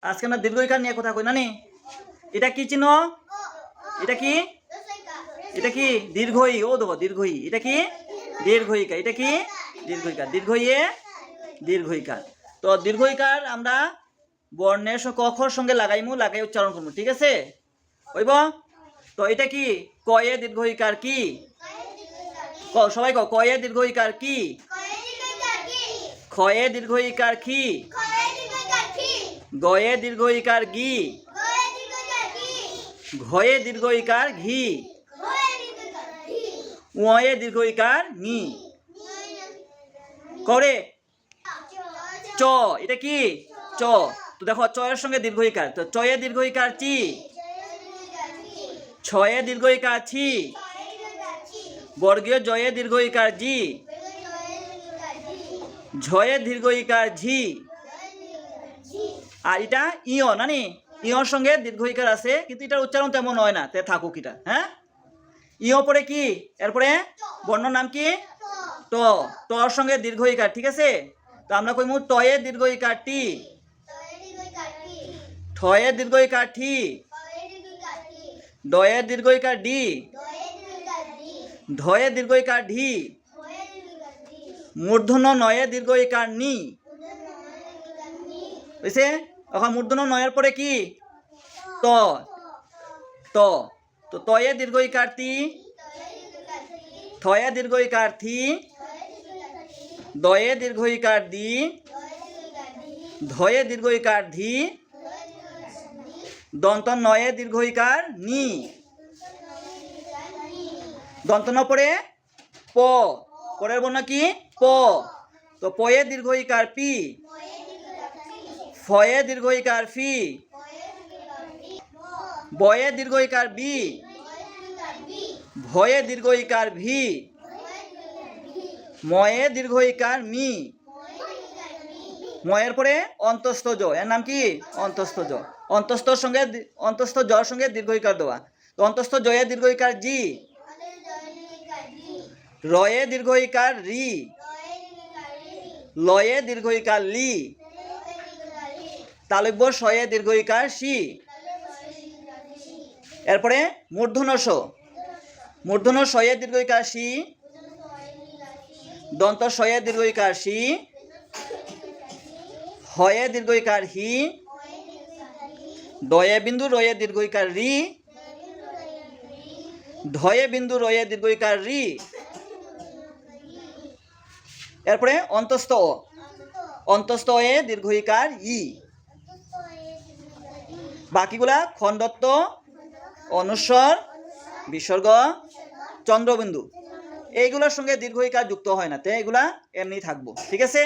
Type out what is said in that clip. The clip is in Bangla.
আজকে আমরা দীর্ঘইকার নিয়ে কথা কই না নি। এটা কি চিহ্ন? এটা কি? এটা কি দীর্ঘই? ও দেখো দীর্ঘই। এটা কি দীর্ঘইকার। এটা কি দীর্ঘইকার। দীর্ঘইয়ে দীর্ঘইকার। তো দীর্ঘইকার আমরা বর্ণের কখর সঙ্গে লাগাইমু, লাগাই উচ্চারণ করবো, ঠিক আছে? হইব? তো এটা কি কয়ে দীর্ঘইকার কি? সবাই কও কয়ে দীর্ঘইকার কি? খয়ে দীর্ঘইকার কি? গয়ে দীর্ঘইকার গি? ঘয়ে দীর্ঘইকার ঘি? উয়ে দীর্ঘইকার নি? করে চ। এটা কি চ। তো দেখো চয়ের সঙ্গে দীর্ঘইকার, তো চয়ে দীর্ঘইকার চি, ছয়ে দীর্ঘইকার ছি, বর্গীয় জয়ে দীর্ঘইকার জি, ঝয়ে দীর্ঘইকার ঝি। আর এটা ইয় নানি, ইয়র সঙ্গে দীর্ঘইকার আছে কিন্তু এটার উচ্চারণ তেমন হয় না, তে থাকুক এটা। হ্যাঁ, ইয় পরে কি, এরপরে বর্ণ নাম কি ট, টর সঙ্গে দীর্ঘইকার, ঠিক আছে? তো আমরা কইমু টয়ে দীর্ঘইকার টি, ঠয়ে দীর্ঘইকার ঠি, ডয়ে দীর্ঘইকার ডি, ধয়ে দীর্ঘইকার ঢি, মূর্ধন্য নয়ে দীর্ঘইকার নি। বুঝছে? এখন মূর্ধন্য নয়ের পরে কি ত, ত, তো তয়ে দীর্ঘইকার তি, থয়ে দীর্ঘইকার থি, দয়ে দীর্ঘইকার দি, ধয়ে দীর্ঘইকার ধি, দন্ত নয়ে দীর্ঘইকার নি। দন্ত ন পরে প, পরের বর্ণ কি প, তো পয়ে দীর্ঘইকার পি, ফয়ে দীর্ঘইকার ফি, বয়ে দীর্ঘইকার বি, ভয়ে দীর্ঘইকার ভি, ময়ে দীর্ঘইকার মি। ময়ের পরে অন্তস্থ জ, এর নাম কি অন্তস্থ জ। অন্তস্থর সঙ্গে অন্তস্থ জর সঙ্গে দীর্ঘইকার দেওয়া, তো অন্তস্থ জয়ে দীর্ঘইকার জি, রয়ে দীর্ঘইকার রি, লয়ে দীর্ঘইকার লি, তালব্য শয়ে দীর্ঘইকার সি। এরপরে মূর্ধন্য স, মূর্ধন্য শয়ে দীর্ঘইকার সি, দন্ত শয়ে দীর্ঘইকার সি, হয়ে দীর্ঘইকার হি, দয়ে বিন্দু রয়ে দীর্ঘইকার রি, ধয়ে বিন্দু রয়ে দীর্ঘইকার রি। এরপরে অন্তস্থ অ, অন্তস্থ এ দীর্ঘইকার ই। বাকিগুলা খণ্ডত্ব, অনুস্বর, বিসর্গ, চন্দ্রবিন্দু, এইগুলোর সঙ্গে দীর্ঘইকার যুক্ত হয় না, তো এগুলা এমনি থাকবো, ঠিক আছে?